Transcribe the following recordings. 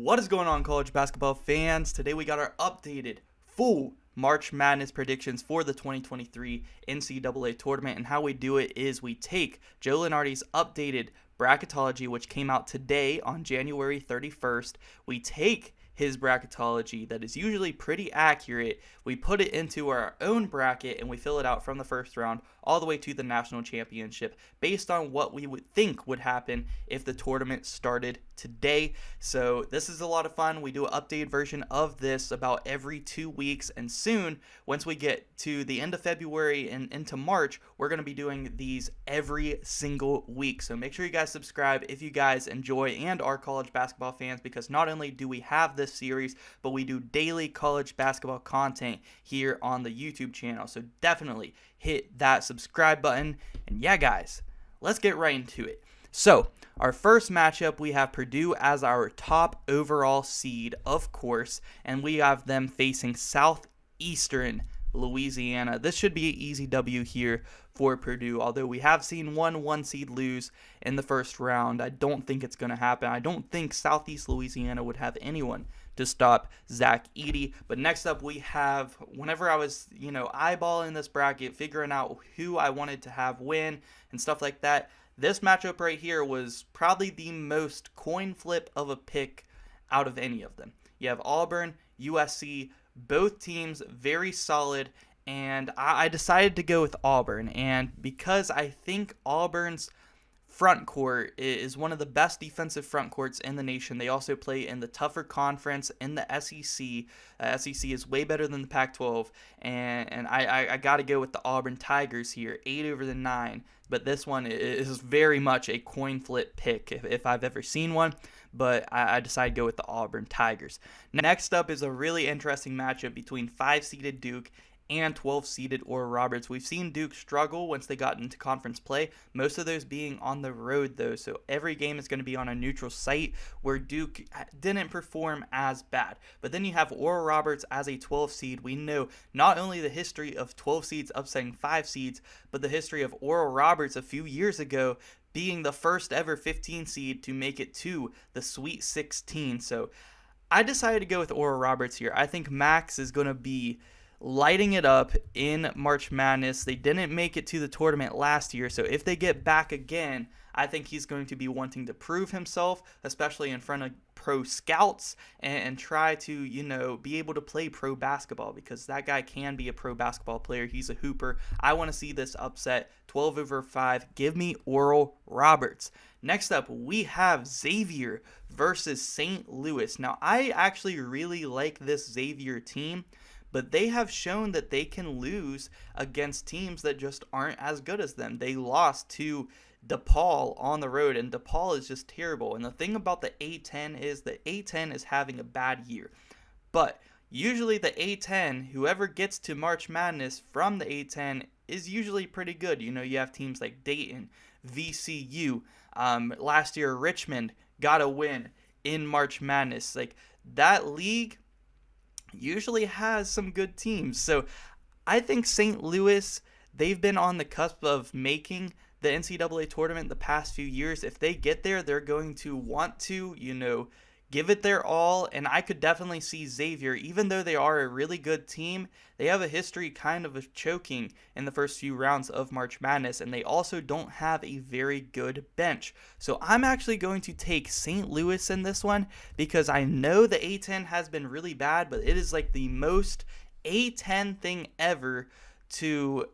What is going on, college basketball fans? Today we got our updated full March Madness predictions for the 2023 NCAA Tournament, and how we do it is we take Joe Lunardi's updated Bracketology, which came out today on January 31st. We take his bracketology that is usually pretty accurate, we put it into our own bracket, and we fill it out from the first round all the way to the national championship based on what we would think would happen if the tournament started today. So this is a lot of fun. We do an updated version of this about every 2 weeks, and soon, once we get to the end of February and into March, we're going to be doing these every single week. So make sure you guys subscribe if you guys enjoy and are college basketball fans, because not only do we have this series, but we do daily college basketball content here on the YouTube channel. So definitely hit that subscribe button. And yeah, guys, let's get right into it. So our first matchup, we have Purdue as our top overall seed, of course, and we have them facing Southeastern Louisiana. This should be an easy W here for Purdue, although we have seen one seed lose in the first round. I don't think it's going to happen. I don't think Southeast Louisiana would have anyone to stop Zach Edey. But next up, we have, whenever I was, eyeballing this bracket, figuring out who I wanted to have win and stuff like that, this matchup right here was probably the most coin flip of a pick out of any of them. You have Auburn, USC, both teams very solid, and I decided to go with Auburn. And because I think Auburn's front court is one of the best defensive front courts in the nation. They also play in the tougher conference in the SEC. SEC is way better than the Pac-12, and I got to go with the Auburn Tigers here, 8 over the 9. But this one is very much a coin flip pick if I've ever seen one. But I decided to go with the Auburn Tigers. Next up is a really interesting matchup between 5-seeded Duke and 12-seeded Oral Roberts. We've seen Duke struggle once they got into conference play, most of those being on the road though, so every game is going to be on a neutral site where Duke didn't perform as bad. But then you have Oral Roberts as a 12 seed. We know not only the history of 12 seeds upsetting 5 seeds, but the history of Oral Roberts a few years ago being the first ever 15 seed to make it to the Sweet 16. So I decided to go with Oral Roberts here. I think Max is going to be lighting it up in March Madness. They didn't make it to the tournament last year, so if they get back again, I think he's going to be wanting to prove himself, especially in front of pro scouts, and try to, be able to play pro basketball, because that guy can be a pro basketball player. He's a hooper. I want to see this upset, 12 over 5. Give me Oral Roberts. Next up, we have Xavier versus St. Louis. Now, I actually really like this Xavier team, but they have shown that they can lose against teams that just aren't as good as them. They lost to DePaul on the road, and DePaul is just terrible. And the thing about the A-10 is that A-10 is having a bad year. But usually the A-10, whoever gets to March Madness from the A-10 is usually pretty good. You have teams like Dayton, VCU. Last year, Richmond got a win in March Madness. Like, that league usually has some good teams. So I think St. Louis, they've been on the cusp of making the NCAA tournament the past few years. If they get there, they're going to want to, give it their all. And I could definitely see Xavier, even though they are a really good team, they have a history kind of choking in the first few rounds of March Madness, and they also don't have a very good bench. So I'm actually going to take St. Louis in this one, because I know the A-10 has been really bad, but it is like the most A-10 thing ever to,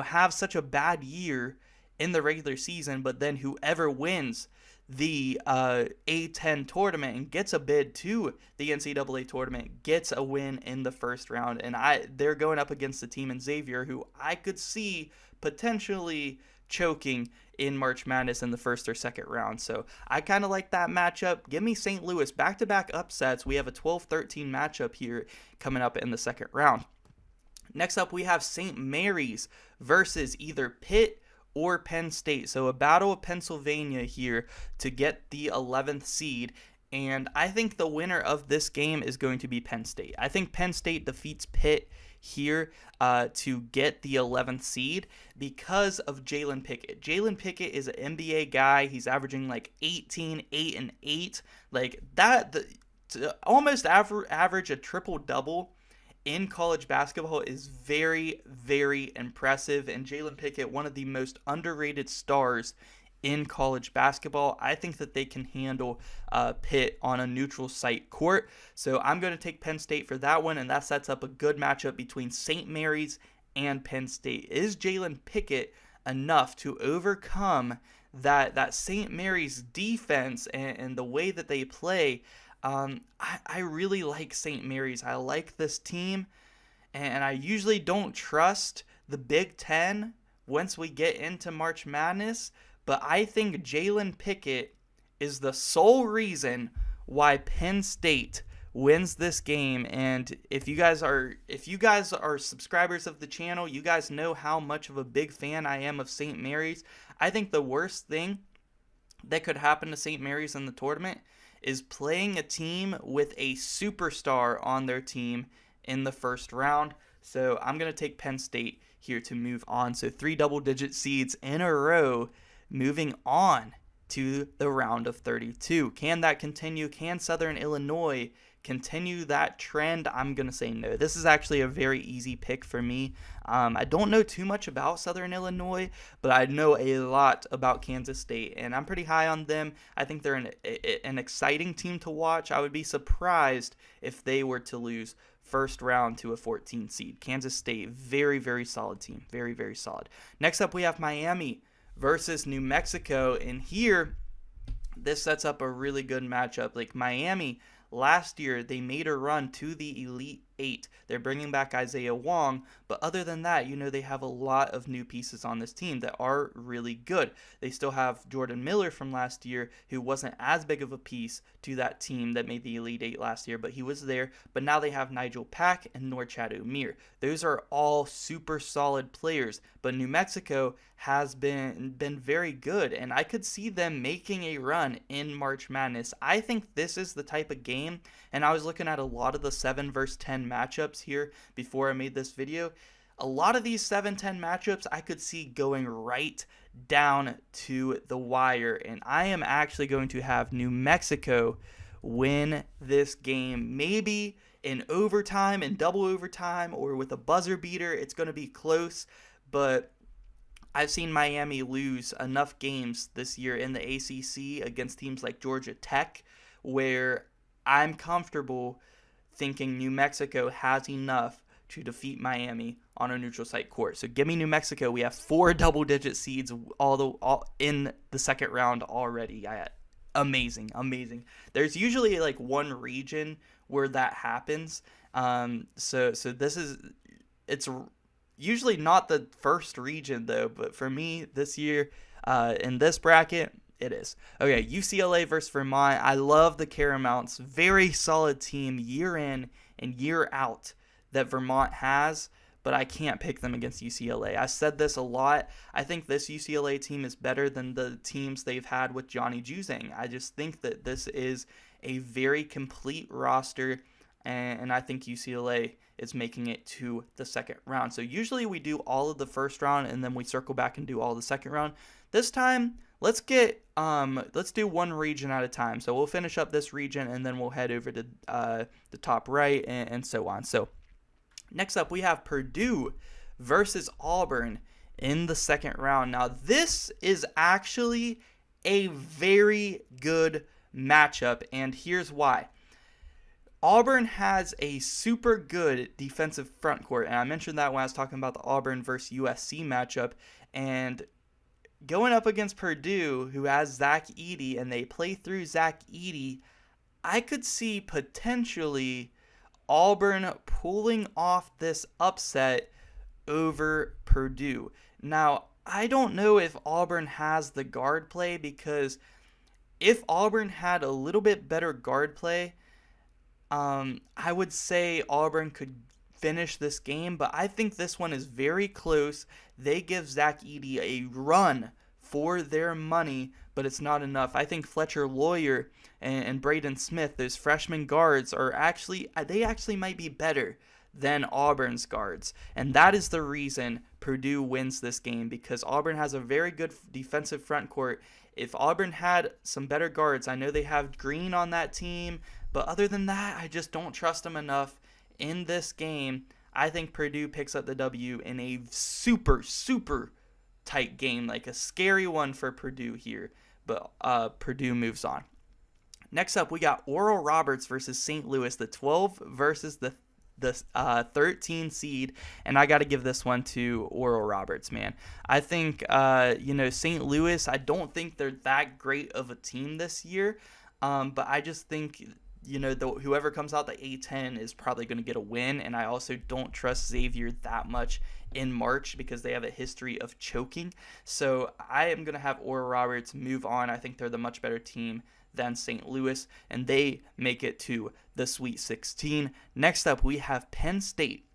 have such a bad year in the regular season, but then whoever wins the A-10 tournament and gets a bid to the NCAA tournament gets a win in the first round. And they're going up against a team in Xavier who I could see potentially choking in March Madness in the first or second round. So I kind of like that matchup. Give me St. Louis. Back-to-back upsets. We have a 12-13 matchup here coming up in the second round. Next up, we have St. Mary's versus either Pitt or Penn State. So a battle of Pennsylvania here to get the 11th seed. And I think the winner of this game is going to be Penn State. I think Penn State defeats Pitt here to get the 11th seed because of Jalen Pickett. Jalen Pickett is an NBA guy. He's averaging like 18, 8, and 8. Like that, to almost average a triple-double in college basketball is very, very impressive. And Jalen Pickett, one of the most underrated stars in college basketball. I think that they can handle Pitt on a neutral site court. So I'm going to take Penn State for that one, and that sets up a good matchup between St. Mary's and Penn State. Is Jalen Pickett enough to overcome that St. Mary's defense and the way that they play? I really like St. Mary's. I like this team, and I usually don't trust the Big Ten once we get into March Madness, but I think Jalen Pickett is the sole reason why Penn State wins this game. And if you guys are subscribers of the channel, you guys know how much of a big fan I am of St. Mary's. I think the worst thing that could happen to St. Mary's in the tournament is playing a team with a superstar on their team in the first round. So I'm going to take Penn State here to move on. So 3 double-digit seeds in a row moving on to the round of 32. Can that continue? Can Southern Illinois continue that trend? I'm going to say no. This is actually a very easy pick for me. I don't know too much about Southern Illinois, but I know a lot about Kansas State, and I'm pretty high on them. I think they're an exciting team to watch. I would be surprised if they were to lose first round to a 14 seed. Kansas State, very, very solid team. Very, very solid. Next up, we have Miami versus New Mexico, and here, this sets up a really good matchup. Like Miami, last year, they made a run to the Elite Eight. They're bringing back Isaiah Wong, but other than that, they have a lot of new pieces on this team that are really good. They still have Jordan Miller from last year, who wasn't as big of a piece to that team that made the Elite Eight last year, but he was there. But now they have Nigel Pack and Norchad Omier. Those are all super solid players, but New Mexico has been very good, and I could see them making a run in March Madness. I think this is the type of game, and I was looking at a lot of the 7 versus 10 matchups here before I made this video. A lot of these 7-10 matchups I could see going right down to the wire, and I am actually going to have New Mexico win this game, maybe in overtime, in double overtime, or with a buzzer beater. It's going to be close, but I've seen Miami lose enough games this year in the ACC against teams like Georgia Tech where I'm comfortable thinking New Mexico has enough to defeat Miami on a neutral site court. So give me New Mexico. We have 4 double-digit seeds all in the second round already. Amazing. There's usually like one region where that happens. So it's usually not the first region though, but for me this year in this bracket, it is. Okay, UCLA versus Vermont. I love the Caramounts. Very solid team year in and year out that Vermont has, but I can't pick them against UCLA. I said this a lot. I think this UCLA team is better than the teams they've had with Johnny Juzang. I just think that this is a very complete roster, and I think UCLA is making it to the second round. So usually we do all of the first round, and then we circle back and do all the second round. This time, let's do one region at a time. So we'll finish up this region, and then we'll head over to the top right and so on. So next up, we have Purdue versus Auburn in the second round. Now, this is actually a very good matchup, and here's why. Auburn has a super good defensive front court, and I mentioned that when I was talking about the Auburn versus USC matchup, and going up against Purdue, who has Zach Edey, and they play through Zach Edey, I could see potentially Auburn pulling off this upset over Purdue. Now, I don't know if Auburn has the guard play, because if Auburn had a little bit better guard play, I would say Auburn could finish this game, but I think this one is very close. They give Zach Edey a run for their money, but it's not enough. I think Fletcher Lawyer and Braden Smith, those freshman guards, they actually might be better than Auburn's guards, and that is the reason Purdue wins this game, because Auburn has a very good defensive front court. If Auburn had some better guards, I know they have Green on that team, But other than that, I just don't trust them enough in this game. I think Purdue picks up the W in a super, super tight game, like a scary one for Purdue here. But Purdue moves on. Next up, we got Oral Roberts versus St. Louis, the 12 versus the 13 seed, and I got to give this one to Oral Roberts, man. I think, St. Louis, I don't think they're that great of a team this year, but I just think, whoever comes out the A10 is probably going to get a win, and I also don't trust Xavier that much in March because they have a history of choking. So I am going to have Oral Roberts move on. I think they're the much better team than St. Louis, and they make it to the Sweet 16. Next up, we have Penn State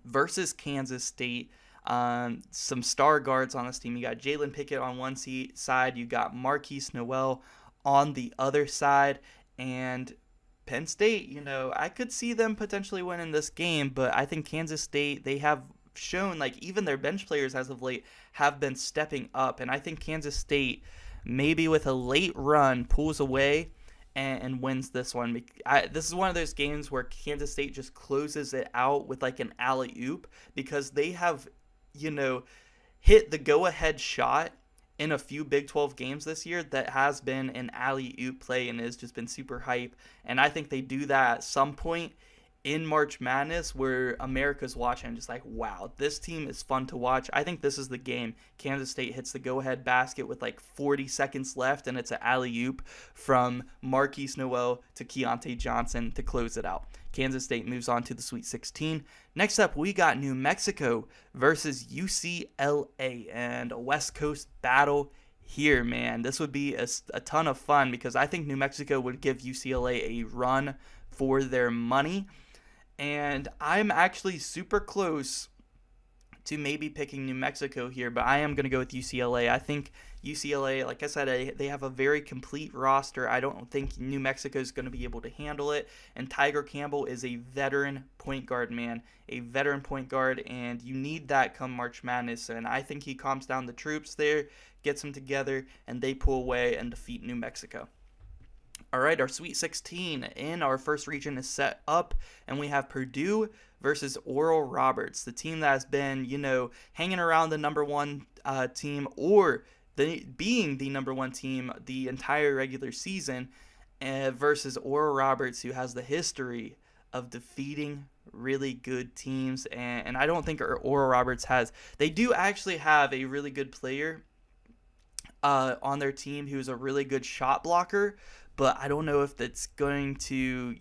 versus Kansas State. Some star guards on this team. You got Jalen Pickett on one side. You got Marquise Noel on the other side. And Penn State, I could see them potentially winning this game, but I think Kansas State, they have shown, like, even their bench players as of late have been stepping up. And I think Kansas State, maybe with a late run, pulls away and wins this one. This is one of those games where Kansas State just closes it out with like an alley-oop because they have, hit the go-ahead shot in a few Big 12 games this year that has been an alley-oop play and has just been super hype. And I think they do that at some point in March Madness where America's watching and just like, wow, this team is fun to watch. I think this is the game. Kansas State hits the go-ahead basket with like 40 seconds left, and it's an alley-oop from Marquise Noel to Keontae Johnson to close it out. Kansas State moves on to the Sweet 16. Next up, we got New Mexico versus UCLA, and a West Coast battle here, man. This would be a ton of fun because I think New Mexico would give UCLA a run for their money. And I'm actually super close to maybe picking New Mexico here, but I am going to go with UCLA. I think UCLA, like I said, they have a very complete roster. I don't think New Mexico is going to be able to handle it. And Tiger Campbell is a veteran point guard, man. A veteran point guard, and you need that come March Madness. And I think he calms down the troops there, gets them together, and they pull away and defeat New Mexico. All right, our Sweet 16 in our first region is set up, and we have Purdue versus Oral Roberts, the team that has been, hanging around the number one team or being the number one team the entire regular season, versus Oral Roberts, who has the history of defeating really good teams. And I don't think Oral Roberts has. They do actually have a really good player on their team who's a really good shot blocker, but I don't know if that's going to,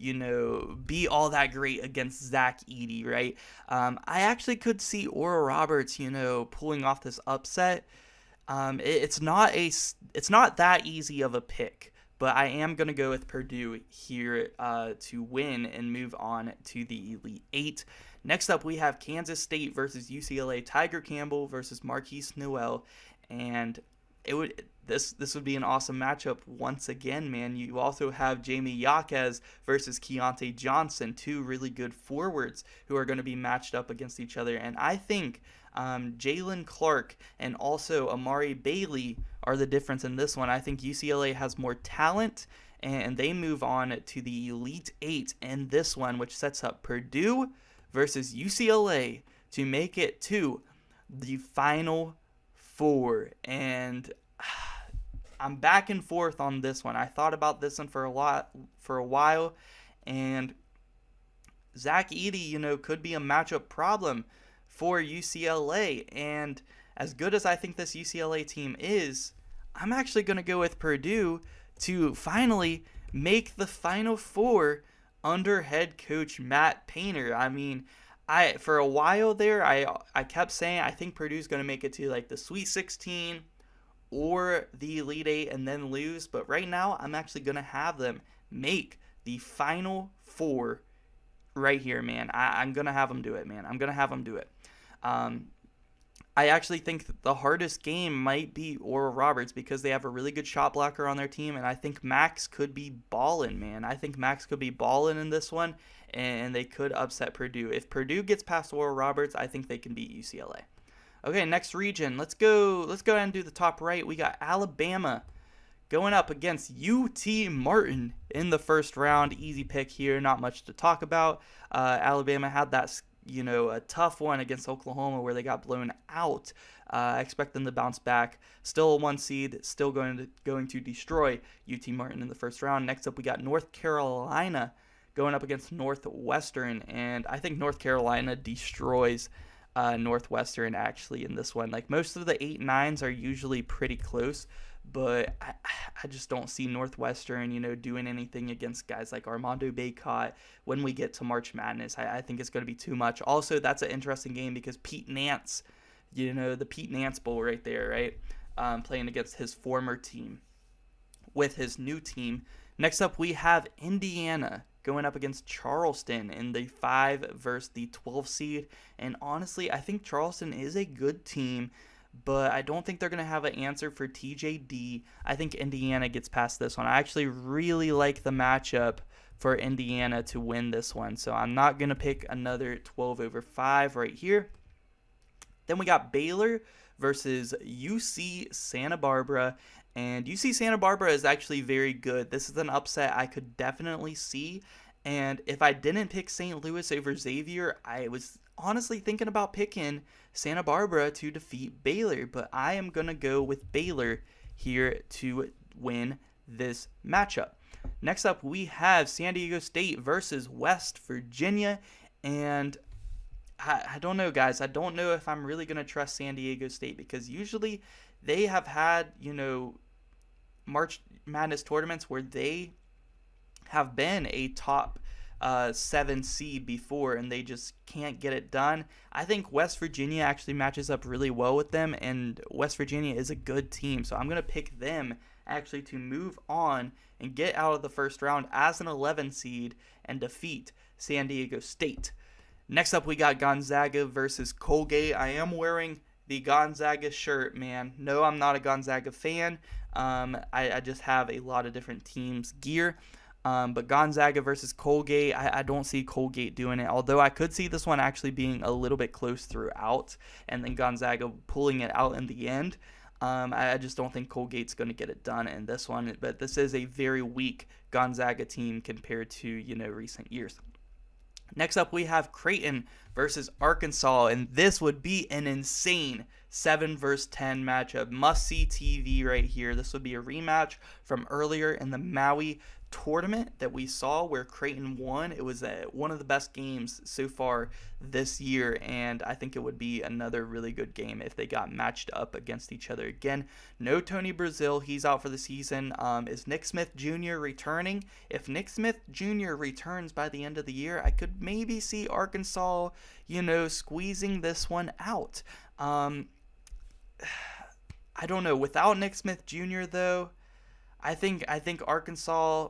be all that great against Zach Edey, right? I actually could see Oral Roberts, pulling off this upset. It's not that easy of a pick, but I am going to go with Purdue here to win and move on to the Elite Eight. Next up, we have Kansas State versus UCLA. Tiger Campbell versus Marquise Noel, and this would be an awesome matchup once again, man. You also have Jamie Yaquez versus Keontae Johnson, two really good forwards who are going to be matched up against each other. And I think Jalen Clark and also Amari Bailey are the difference in this one. I think UCLA has more talent, and they move on to the Elite Eight in this one, which sets up Purdue versus UCLA to make it to the Final Four. And I'm back and forth on this one. I thought about this one for a while, and Zach Edey, could be a matchup problem for UCLA. And as good as I think this UCLA team is, I'm actually going to go with Purdue to finally make the Final Four under head coach Matt Painter. I mean, for a while there, I kept saying I think Purdue's going to make it to like the Sweet 16 or the Elite Eight and then lose. But right now, I'm actually going to have them make the Final Four right here, man. I'm going to have them do it, man. I'm going to have them do it. I actually think the hardest game might be Oral Roberts because they have a really good shot blocker on their team, and I think Max could be balling, man. I think Max could be balling in this one, and they could upset Purdue. If Purdue gets past Oral Roberts, I think they can beat UCLA. Okay, next region. Let's go ahead and do the top right. We got Alabama going up against UT Martin in the first round. Easy pick here, not much to talk about. Alabama had that, a tough one against Oklahoma where they got blown out. I expect them to bounce back. Still a 1 seed, still going to destroy UT Martin in the first round. Next up, we got North Carolina going up against Northwestern, and I think North Carolina destroys Northwestern actually in this one. Like, most of the 8-9s are usually pretty close, but I just don't see Northwestern, doing anything against guys like Armando Bacot when we get to March Madness. I think it's going to be too much. Also, that's an interesting game because Pete Nance, the Pete Nance Bowl right there, right? Playing against his former team with his new team. Next up, we have Indiana going up against Charleston in the 5 versus the 12 seed. And honestly, I think Charleston is a good team, but I don't think they're going to have an answer for TJD. I think Indiana gets past this one. I actually really like the matchup for Indiana to win this one, so I'm not going to pick another 12/5 right here. Then we got Baylor versus UC Santa Barbara, and UC Santa Barbara is actually very good. This is an upset I could definitely see, and if I didn't pick St. Louis over Xavier, I was honestly thinking about picking Santa Barbara to defeat Baylor, but I am going to go with Baylor here to win this matchup. Next up, we have San Diego State versus West Virginia, and I don't know, guys. I don't know if I'm really going to trust San Diego State because usually they have had, March Madness tournaments where they have been a top 7 seed before and they just can't get it done. I think West Virginia actually matches up really well with them, and West Virginia is a good team, so I'm going to pick them actually to move on and get out of the first round as an 11 seed and defeat San Diego State. Next up, we got Gonzaga versus Colgate. I am wearing the Gonzaga shirt, man. No, I'm not a Gonzaga fan. I just have a lot of different teams' gear. But Gonzaga versus Colgate, I don't see Colgate doing it. Although I could see this one actually being a little bit close throughout and then Gonzaga pulling it out in the end. I just don't think Colgate's going to get it done in this one. But this is a very weak Gonzaga team compared to, recent years. Next up, we have Creighton versus Arkansas, and this would be an insane 7 versus 10 matchup. Must-see TV right here. This would be a rematch from earlier in the Maui tournament that we saw where Creighton won. It was one of the best games so far this year, and I think it would be another really good game if they got matched up against each other again. No Tony Brazil, he's out for the season. Is Nick Smith Jr. returning? If Nick Smith Jr. returns by the end of the year, I could maybe see Arkansas, squeezing this one out. I don't know. Without Nick Smith Jr. though, I think Arkansas,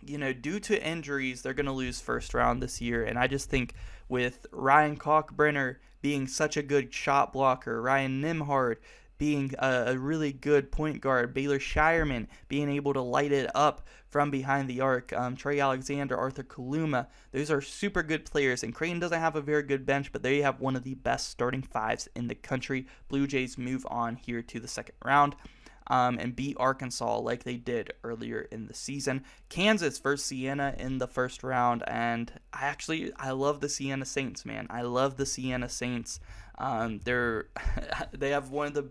due to injuries, they're going to lose first round this year. And I just think with Ryan Kalkbrenner being such a good shot blocker, Ryan Nimhard being a really good point guard, Baylor Shireman being able to light it up from behind the arc, Trey Alexander, Arthur Kaluma, those are super good players. And Creighton doesn't have a very good bench, but they have one of the best starting 5s in the country. Blue Jays move on here to the second round. And beat Arkansas like they did earlier in the season. Kansas versus Siena in the first round, and I love the Siena Saints, man. I love the Siena Saints. They have one of the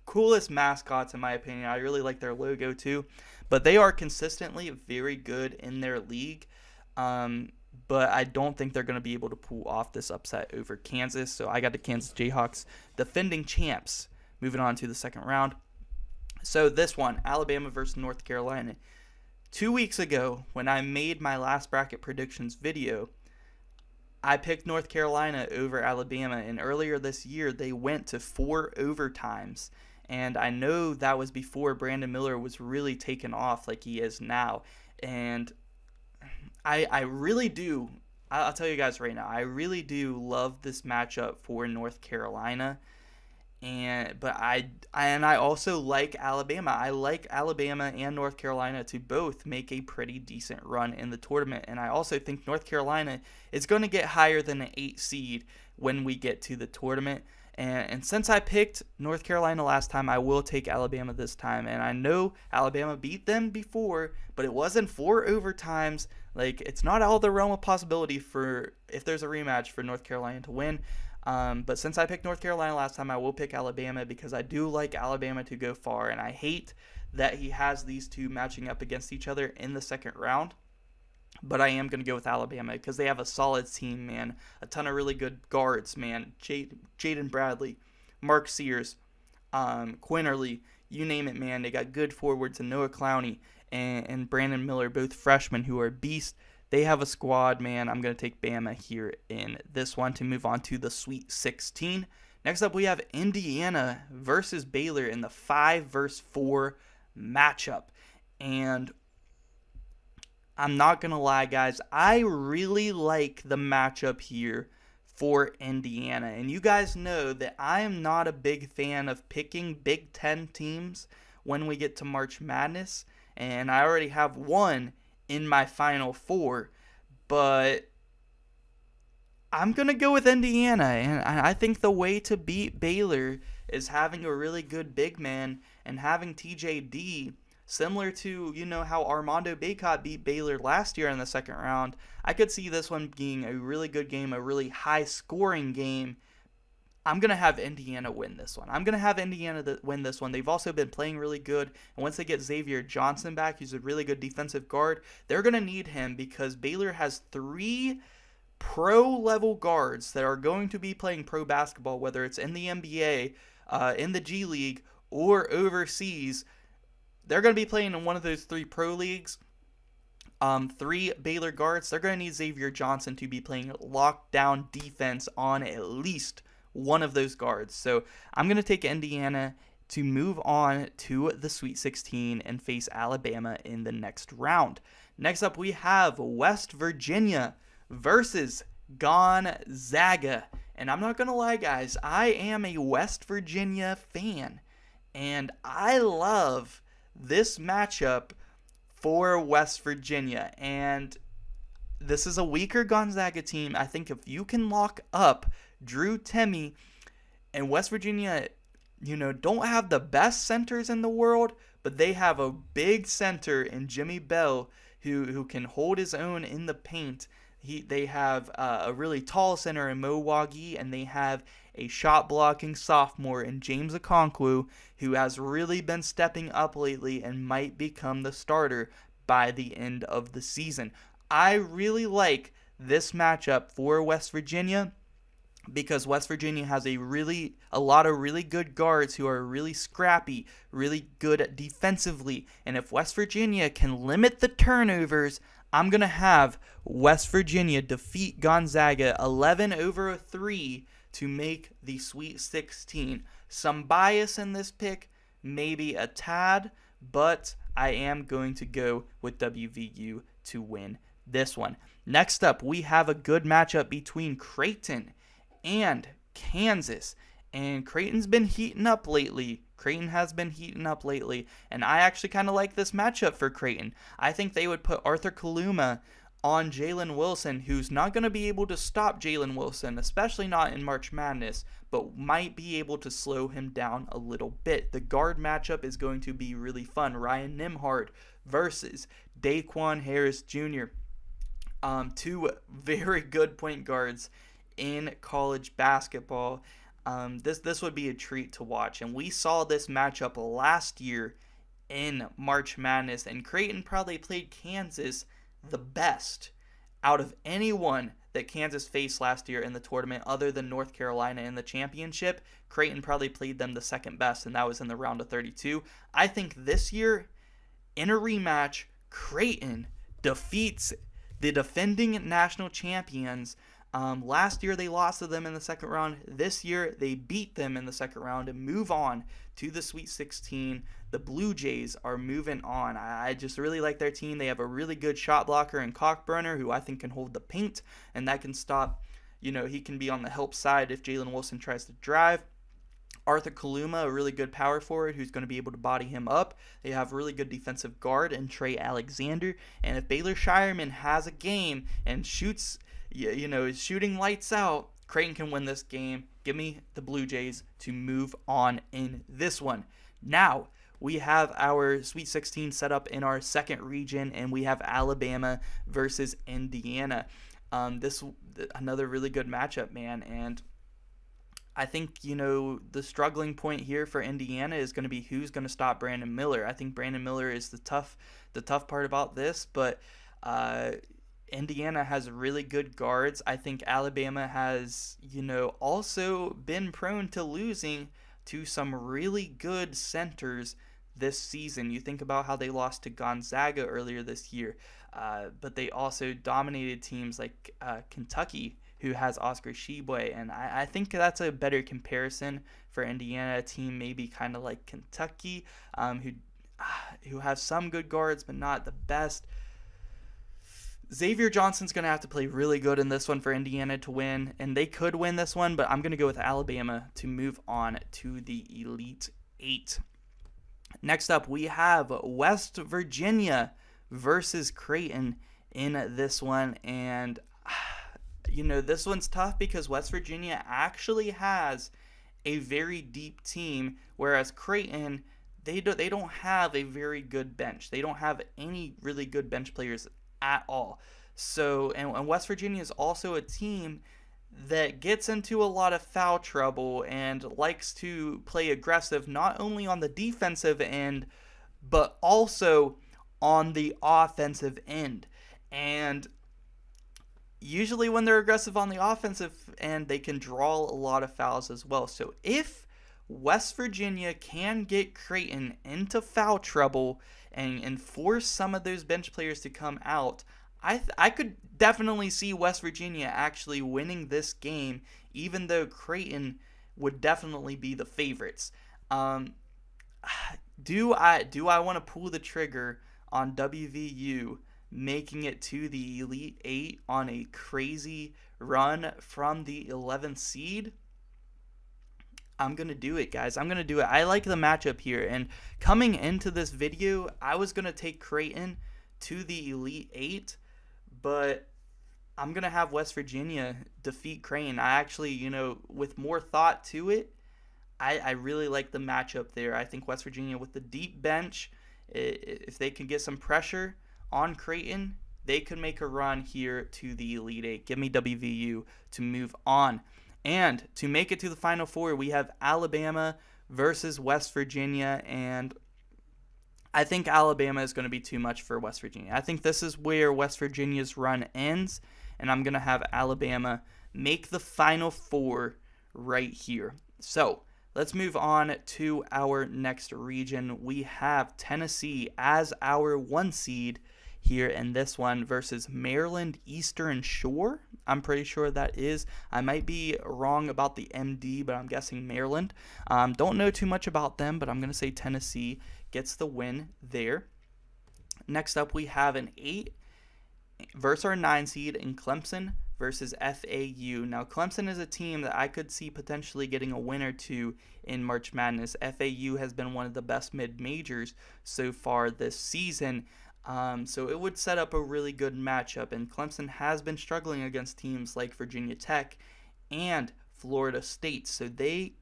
coolest mascots in my opinion. I really like their logo too, but they are consistently very good in their league. But I don't think they're going to be able to pull off this upset over Kansas. So I got the Kansas Jayhawks, defending champs, moving on to the second round. So this one, Alabama versus North Carolina. 2 weeks ago, when I made my last bracket predictions video, I picked North Carolina over Alabama, and earlier this year, they went to 4 overtimes. And I know that was before Brandon Miller was really taken off like he is now. And I really do, I'll tell you guys right now, I really do love this matchup for North Carolina. But I also like Alabama. I like Alabama and North Carolina to both make a pretty decent run in the tournament. And I also think North Carolina is going to get higher than an 8 seed when we get to the tournament. And since I picked North Carolina last time, I will take Alabama this time. And I know Alabama beat them before, but it wasn't 4 overtimes. Like, it's not out of the realm of possibility for if there's a rematch for North Carolina to win. But since I picked North Carolina last time, I will pick Alabama because I do like Alabama to go far. And I hate that he has these two matching up against each other in the second round. But I am going to go with Alabama because they have a solid team, man. A ton of really good guards, man. Jaden Bradley, Mark Sears, Quinterly, you name it, man. They got good forwards and Noah Clowney and Brandon Miller, both freshmen who are beasts. They have a squad, man. I'm going to take Bama here in this one to move on to the Sweet 16. Next up, we have Indiana versus Baylor in the 5-4 matchup. And I'm not going to lie, guys. I really like the matchup here for Indiana. And you guys know that I am not a big fan of picking Big Ten teams when we get to March Madness. And I already have one in my Final Four. But I'm going to go with Indiana. And I think the way to beat Baylor is having a really good big man and having TJD. Similar to, how Armando Bacot beat Baylor last year in the second round. I could see this one being a really good game, a really high-scoring game. I'm going to have Indiana win this one. I'm going to have Indiana win this one. They've also been playing really good. And once they get Xavier Johnson back, he's a really good defensive guard, they're going to need him because Baylor has 3 pro-level guards that are going to be playing pro basketball, whether it's in the NBA, in the G League, or overseas. They're going to be playing in one of those 3 pro leagues. 3 Baylor guards. They're going to need Xavier Johnson to be playing lockdown defense on at least one of those guards. So I'm going to take Indiana to move on to the Sweet 16 and face Alabama in the next round. Next up, we have West Virginia versus Gonzaga. And I'm not going to lie, guys. I am a West Virginia fan. And I love this matchup for West Virginia, and this is a weaker Gonzaga team. I think if you can lock up Drew Timme, and West Virginia, don't have the best centers in the world, but they have a big center in Jimmy Bell who can hold his own in the paint. They have a really tall center in Mo Wagi, and they have a shot-blocking sophomore in James Okonkwo, who has really been stepping up lately and might become the starter by the end of the season. I really like this matchup for West Virginia because West Virginia has a lot of really good guards who are really scrappy, really good defensively. And if West Virginia can limit the turnovers, I'm going to have West Virginia defeat Gonzaga 11-3 to make the Sweet 16. Some bias in this pick, maybe a tad, but I am going to go with WVU to win this one. Next up, we have a good matchup between Creighton and Kansas. And Creighton's been heating up lately. Creighton has been heating up lately. And I actually kind of like this matchup for Creighton. I think they would put Arthur Kaluma on Jalen Wilson, who's not going to be able to stop Jalen Wilson, especially not in March Madness, but might be able to slow him down a little bit. The guard matchup is going to be really fun. Ryan Nembhard versus Daquan Harris Jr. 2 very good point guards in college basketball. This would be a treat to watch. And we saw this matchup last year in March Madness, and Creighton probably played Kansas the best out of anyone that Kansas faced last year in the tournament other than North Carolina in the championship. Creighton probably played them the second best, and that was in the round of 32. I think this year, in a rematch, Creighton defeats the defending national champions. Last year they lost to them in the second round. This year they beat them in the second round and move on to the Sweet 16. The Blue Jays are moving on. I just really like their team. They have a really good shot blocker in Cockburner, who I think can hold the paint, and that can stop, he can be on the help side if Jalen Wilson tries to drive. Arthur Kaluma, a really good power forward who's going to be able to body him up. They have a really good defensive guard in Trey Alexander. And if Baylor Shireman has a game and shoots, is shooting lights out, Creighton can win this game Give me the Blue Jays to move on in this one. Now, we have our Sweet 16 set up in our second region, and we have Alabama versus Indiana. This another really good matchup, man, and I think, the struggling point here for Indiana is going to be who's going to stop Brandon Miller. I think Brandon Miller is the tough part about this, but Indiana has really good guards. I think Alabama has, also been prone to losing to some really good centers this season. You think about how they lost to Gonzaga earlier this year, but they also dominated teams like Kentucky, who has Oscar Tshiebwe, and I think that's a better comparison for Indiana, a team maybe kind of like Kentucky, who have some good guards but not the best. Xavier Johnson's going to have to play really good in this one for Indiana to win, and they could win this one, but I'm going to go with Alabama to move on to the Elite Eight. Next up, we have West Virginia versus Creighton in this one, and this one's tough because West Virginia actually has a very deep team, whereas Creighton, they don't have a very good bench. They don't have any really good bench players at all. So, and West Virginia is also a team that gets into a lot of foul trouble and likes to play aggressive, not only on the defensive end, but also on the offensive end. And usually when they're aggressive on the offensive end, they can draw a lot of fouls as well. So if West Virginia can get Creighton into foul trouble and force some of those bench players to come out, I could definitely see West Virginia actually winning this game, even though Creighton would definitely be the favorites. Do I want to pull the trigger on WVU making it to the Elite Eight on a crazy run from the 11th seed? I'm going to do it, guys. I'm going to do it. I like the matchup here. And coming into this video, I was going to take Creighton to the Elite Eight, but I'm going to have West Virginia defeat Creighton. I actually, with more thought to it, I really like the matchup there. I think West Virginia with the deep bench, if they can get some pressure on Creighton, they could make a run here to the Elite Eight. Give me WVU to move on. And to make it to the Final Four, we have Alabama versus West Virginia, and I think Alabama is going to be too much for West Virginia. I think this is where West Virginia's run ends, and I'm going to have Alabama make the Final Four right here. So let's move on to our next region. We have Tennessee as our 1 seed here in this one versus Maryland Eastern Shore. I'm pretty sure that is. I might be wrong about the MD, but I'm guessing Maryland. Don't know too much about them, but I'm going to say Tennessee gets the win there. Next up, we have an 8 versus our 9 seed in Clemson versus FAU. Now, Clemson is a team that I could see potentially getting a win or two in March Madness. FAU has been one of the best mid-majors so far this season. So it would set up a really good matchup, and Clemson has been struggling against teams like Virginia Tech and Florida State, so they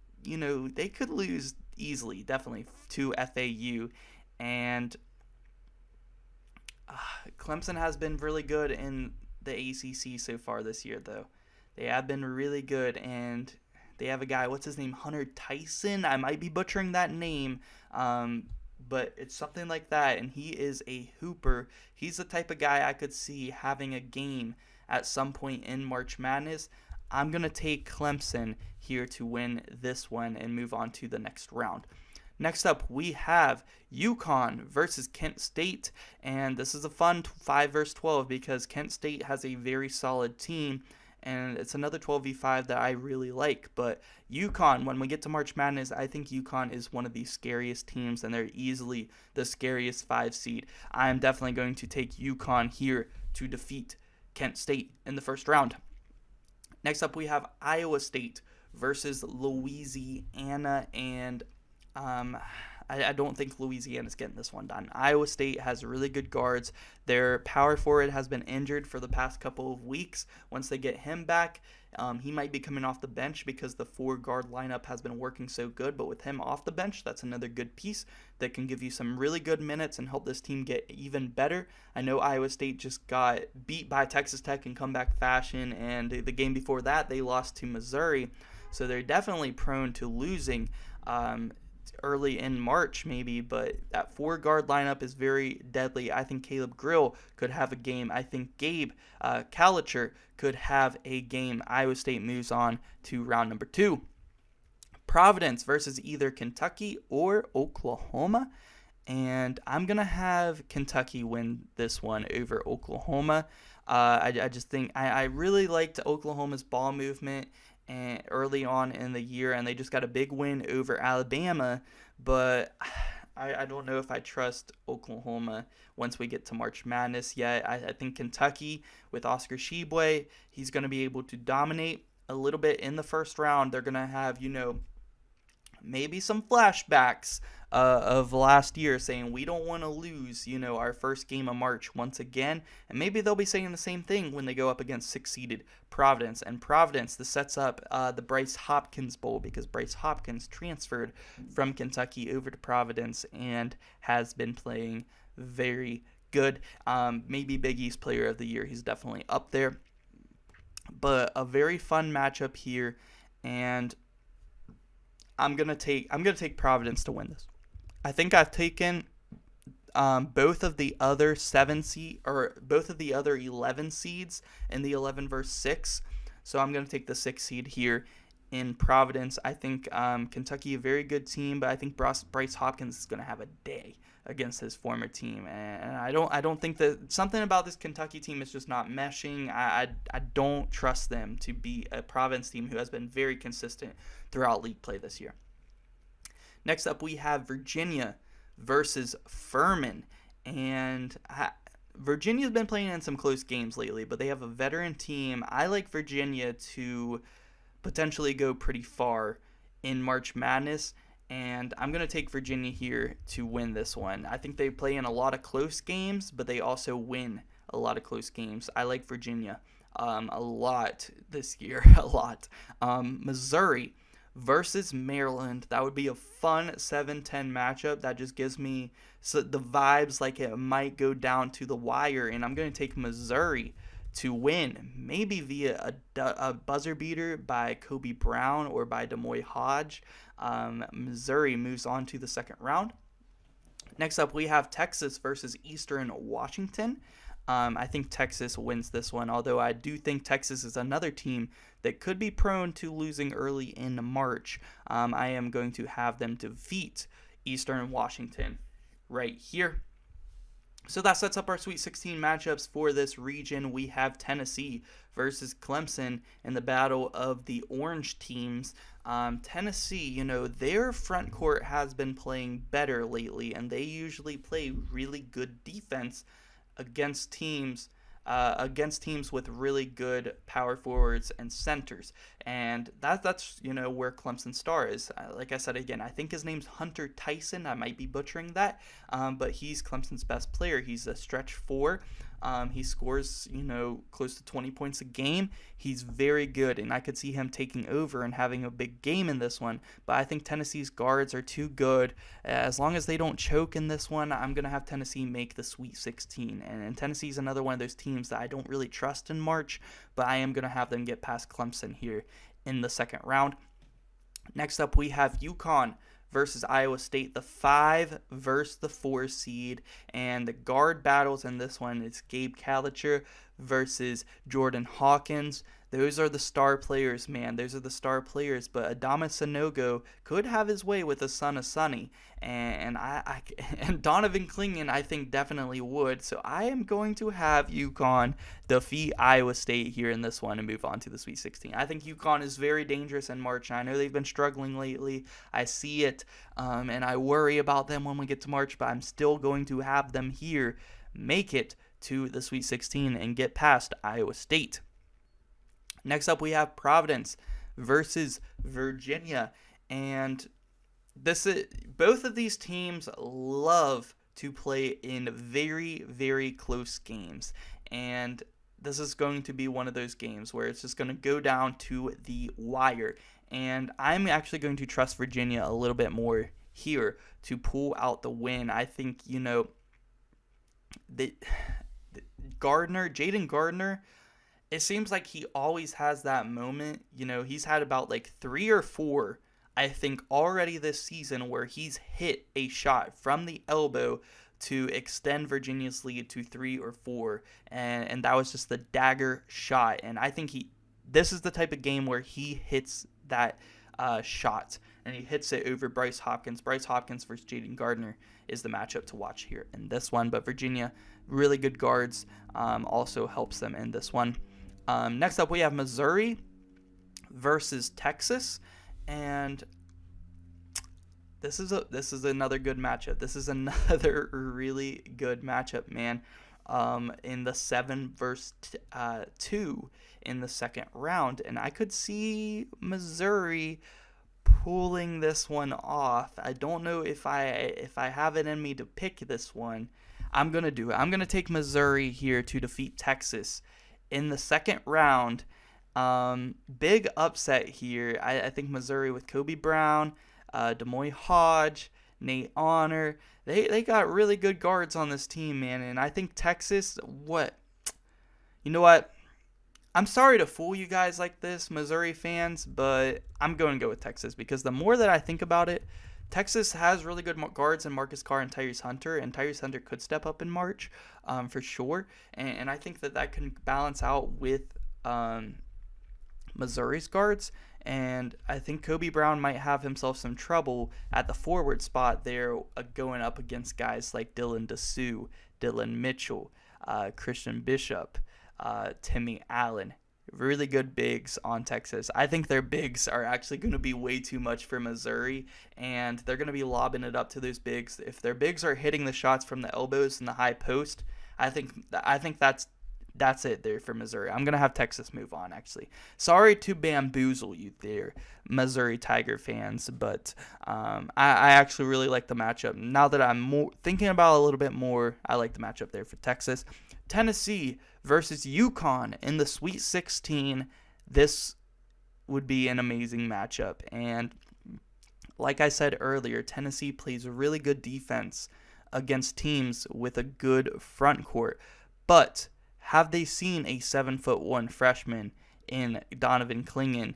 could lose easily, definitely, to FAU, and Clemson has been really good in the ACC so far this year, though. They have been really good, and they have a guy, what's his name, Hunter Tyson? I might be butchering that name, but it's something like that, and he is a hooper. He's the type of guy I could see having a game at some point in March Madness. I'm going to take Clemson here to win this one and move on to the next round. Next up, we have UConn versus Kent State, and this is a fun 5 versus 12 because Kent State has a very solid team, and it's another 12v5 that I really like. But UConn, when we get to March Madness, I think UConn is one of the scariest teams, and they're easily the scariest 5 seed. I am definitely going to take UConn here to defeat Kent State in the first round. Next up, we have Iowa State versus Louisiana, and I don't think Louisiana's getting this one done. Iowa State has really good guards. Their power forward has been injured for the past couple of weeks. Once they get him back, he might be coming off the bench because the 4-guard lineup has been working so good. But with him off the bench, that's another good piece that can give you some really good minutes and help this team get even better. I know Iowa State just got beat by Texas Tech in comeback fashion, and the game before that, they lost to Missouri. So they're definitely prone to losing early in March maybe, but that 4-guard lineup is very deadly. I think Caleb Grill could have a game. I think Gabe Kalicher could have a game. Iowa State moves on to round number 2. Providence versus either Kentucky or Oklahoma, and I'm going to have Kentucky win this one over Oklahoma. I just think I really liked Oklahoma's ball movement and early on in the year, and they just got a big win over Alabama, but I don't know if I trust Oklahoma once we get to March Madness yet. I think Kentucky, with Oscar Tshiebwe, he's going to be able to dominate a little bit in the first round. They're going to have, maybe some flashbacks of last year saying we don't want to lose, our first game of March once again. And maybe they'll be saying the same thing when they go up against 6-seeded Providence. And Providence, this sets up the Bryce Hopkins Bowl, because Bryce Hopkins transferred from Kentucky over to Providence and has been playing very good. Maybe Big East Player of the Year. He's definitely up there. But a very fun matchup here, and I'm gonna take Providence to win this. I think I've taken both of the other 11 seeds in the 11 versus 6. So I'm gonna take the 6 seed here in Providence. I think Kentucky a very good team, but I think Bryce Hopkins is gonna have a day against his former team, and I don't think that something about this Kentucky team is just not meshing. I don't trust them to be a Providence team who has been very consistent throughout league play this year. Next up, we have Virginia versus Furman, and Virginia's been playing in some close games lately, but they have a veteran team. I like Virginia to potentially go pretty far in March Madness, and I'm going to take Virginia here to win this one. I think they play in a lot of close games, but they also win a lot of close games. I like Virginia a lot this year, a lot. Missouri versus Maryland. That would be a fun 7-10 matchup. That just gives me the vibes like it might go down to the wire, and I'm going to take Missouri to win, maybe via a buzzer beater by Kobe Brown or by Demoy Hodge. Missouri moves on to the second round. Next up, we have Texas versus Eastern Washington. I think Texas wins this one, although I do think Texas is another team that could be prone to losing early in March. I am going to have them defeat Eastern Washington right here. So that sets up our Sweet 16 matchups for this region. We have Tennessee versus Clemson in the battle of the orange teams. Tennessee, their front court has been playing better lately, and they usually play really good defense against teams with really good power forwards and centers, and that's where Clemson star is. Like I said again, I think his name's Hunter Tyson. I might be butchering that, but he's Clemson's best player. He's a stretch 4. He scores close to 20 points a game. He's very good, and I could see him taking over and having a big game in this one. But I think Tennessee's guards are too good. As long as they don't choke in this one, I'm gonna have Tennessee make the Sweet 16. And Tennessee's another one of those teams that I don't really trust in March, but I am gonna have them get past Clemson here in the second round. Next up, we have UConn versus Iowa State, the 5 versus the 4 seed, and the guard battles in this one is Gabe Kalicher versus Jordan Hawkins. Those are the star players, man. Those are the star players. But Adama Sanogo could have his way with the son of Sonny, and and Donovan Clingan, I think, definitely would. So I am going to have UConn defeat Iowa State here in this one and move on to the Sweet 16. I think UConn is very dangerous in March. I know they've been struggling lately. I see it, and I worry about them when we get to March. But I'm still going to have them here make it to the Sweet 16 and get past Iowa State. Next up, we have Providence versus Virginia, and this is both of these teams love to play in very, very close games, and this is going to be one of those games where it's just going to go down to the wire. And I'm actually going to trust Virginia a little bit more here to pull out the win. I think, the Jaden Gardner, it seems like he always has that moment. He's had about like 3 or 4, I think, already this season where he's hit a shot from the elbow to extend Virginia's lead to 3 or 4, and that was just the dagger shot. And I think this is the type of game where he hits that shot, and he hits it over Bryce Hopkins. Bryce Hopkins versus Jaden Gardner is the matchup to watch here in this one, but Virginia, really good guards, also helps them in this one. Next up, we have Missouri versus Texas, and this is another good matchup. This is another really good matchup, man. In the 7 versus 2 in the second round, and I could see Missouri pulling this one off. I don't know if I have it in me to pick this one. I'm gonna do it. I'm gonna take Missouri here to defeat Texas in the second round. Big upset here. I think Missouri with Kobe Brown, Demoy Hodge, Nate Honor. They got really good guards on this team, man. And I think Texas, you know what? I'm sorry to fool you guys like this, Missouri fans, but I'm going to go with Texas because the more that I think about it, Texas has really good guards in Marcus Carr and Tyrese Hunter, and Tyrese Hunter could step up in March for sure. And I think that can balance out with Missouri's guards. And I think Kobe Brown might have himself some trouble at the forward spot there, going up against guys like Dylan Dessou, Dylan Mitchell, Christian Bishop, Timmy Allen. Really good bigs on Texas. I think their bigs are actually going to be way too much for Missouri, and they're going to be lobbing it up to those bigs. If their bigs are hitting the shots from the elbows and the high post, I think that's it there for Missouri. I'm going to have Texas move on, actually. Sorry to bamboozle you there, Missouri Tiger fans, but I actually really like the matchup. Now that I'm thinking about it a little bit more, I like the matchup there for Texas. Tennessee versus UConn in the Sweet 16. This would be an amazing matchup. And like I said earlier, Tennessee plays really good defense against teams with a good front court. But have they seen a 7'1" freshman in Donovan Clingan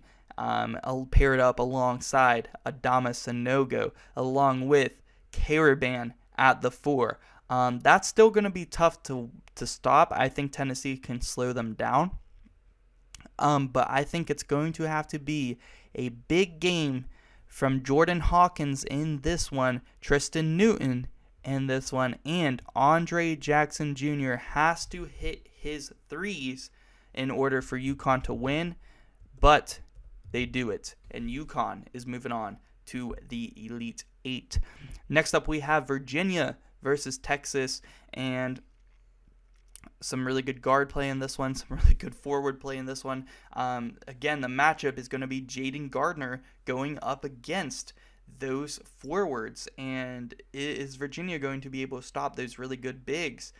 paired up alongside Adama Sanogo, along with Caravan at the 4? That's still going to be tough to stop. I think Tennessee can slow them down. But I think it's going to have to be a big game from Jordan Hawkins in this one, Tristan Newton in this one, and Andre Jackson Jr. has to hit his threes in order for UConn to win, but they do it, and UConn is moving on to the Elite Eight. Next up, we have Virginia versus Texas, and some really good guard play in this one, some really good forward play in this one. Again, the matchup is going to be Jaden Gardner going up against those forwards, and is Virginia going to be able to stop those really good bigs?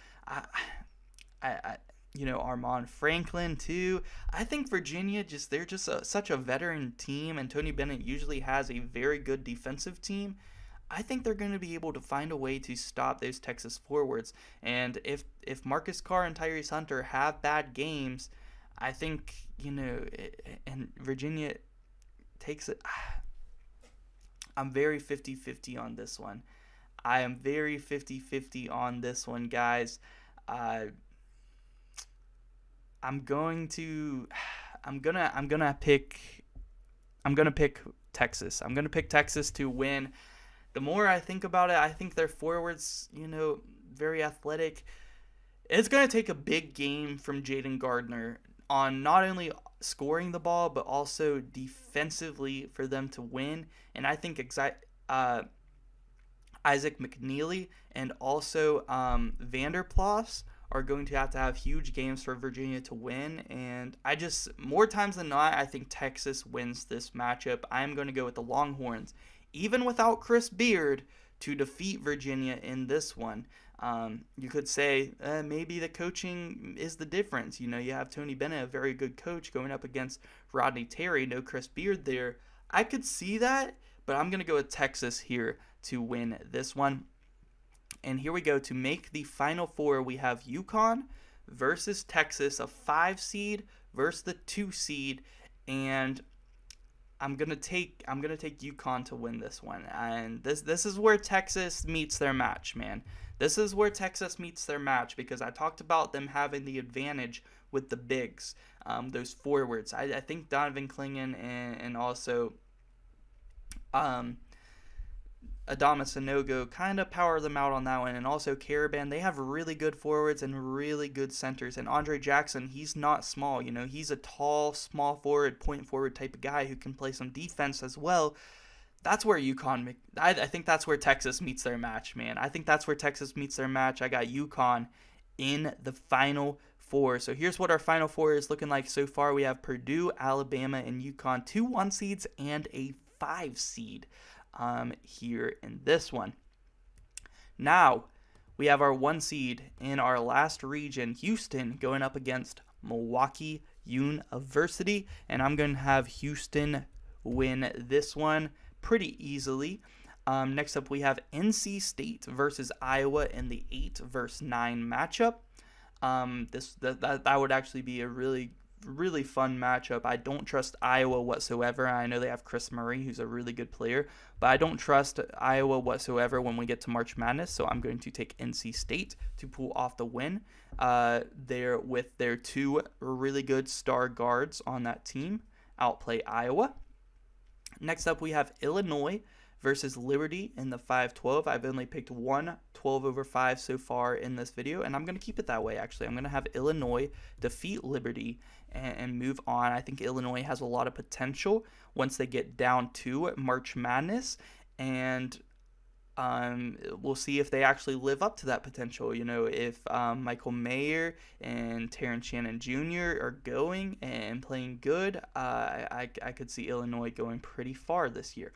Armand Franklin too. I think Virginia they're just such a veteran team, and Tony Bennett usually has a very good defensive team. I think they're going to be able to find a way to stop those Texas forwards. And if Marcus Carr and Tyrese Hunter have bad games, I think, and Virginia takes it. I'm very 50-50 on this one. I am very 50-50 on this one, guys. I'm gonna pick Texas. I'm gonna pick Texas to win. The more I think about it, I think their forwards, very athletic. It's going to take a big game from Jaden Gardner on not only scoring the ball, but also defensively for them to win. And I think Isaac McNeely and also Vanderplas are going to have huge games for Virginia to win. And more times than not, I think Texas wins this matchup. I'm going to go with the Longhorns even without Chris Beard, to defeat Virginia in this one. You could say maybe the coaching is the difference. You have Tony Bennett, a very good coach, going up against Rodney Terry, no Chris Beard there. I could see that, but I'm going to go with Texas here to win this one. And here we go. To make the Final Four, we have UConn versus Texas, a 5 seed versus the 2 seed, and I'm gonna take UConn to win this one. And this is where Texas meets their match, man. This is where Texas meets their match, because I talked about them having the advantage with the bigs, those forwards. I think Donovan Clingan and also Adama Sanogo kind of power them out on that one, and also Caravan. They have really good forwards and really good centers. And Andre Jackson, he's not small. He's a tall, small forward, point forward type of guy who can play some defense as well. That's where UConn. I think that's where Texas meets their match, man. I think that's where Texas meets their match. I got UConn in the Final Four. So here's what our Final Four is looking like so far. We have Purdue, Alabama, and UConn, 2 1 seeds and a 5 seed. Here in this one. Now, we have our 1 seed in our last region, Houston, going up against Milwaukee University, and I'm going to have Houston win this one pretty easily. Next up, we have NC State versus Iowa in the 8 versus 9 matchup. That would actually be a really fun matchup. I don't trust Iowa whatsoever. I know they have Chris Murray, who's a really good player, but I don't trust Iowa whatsoever when we get to March Madness, so I'm going to take NC State to pull off the win there with their 2 really good star guards on that team, outplay Iowa. Next up, we have Illinois versus Liberty in the 5-12. I've only picked one 12/5 so far in this video, and I'm going to keep it that way, actually. I'm going to have Illinois defeat Liberty and move on. I think Illinois has a lot of potential once they get down to March Madness, and we'll see if they actually live up to that potential. If Michael Mayer and Terrence Shannon Jr. are going and playing good, I could see Illinois going pretty far this year.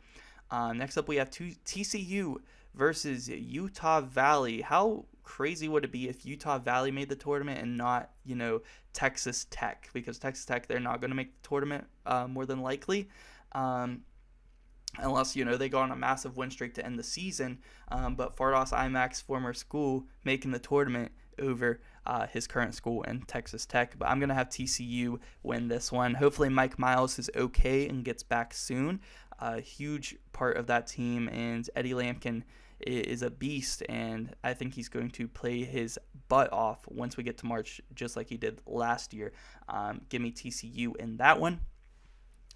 Next up, we have TCU versus Utah Valley. How crazy would it be if Utah Valley made the tournament and not, Texas Tech? Because Texas Tech, they're not going to make the tournament more than likely. Unless, they go on a massive win streak to end the season. But Fardaws Imac's former school making the tournament over his current school in Texas Tech. But I'm going to have TCU win this one. Hopefully Mike Miles is okay and gets back soon. A huge part of that team, and Eddie Lampkin is a beast, and I think he's going to play his butt off once we get to March, just like he did last year. Give me TCU in that one.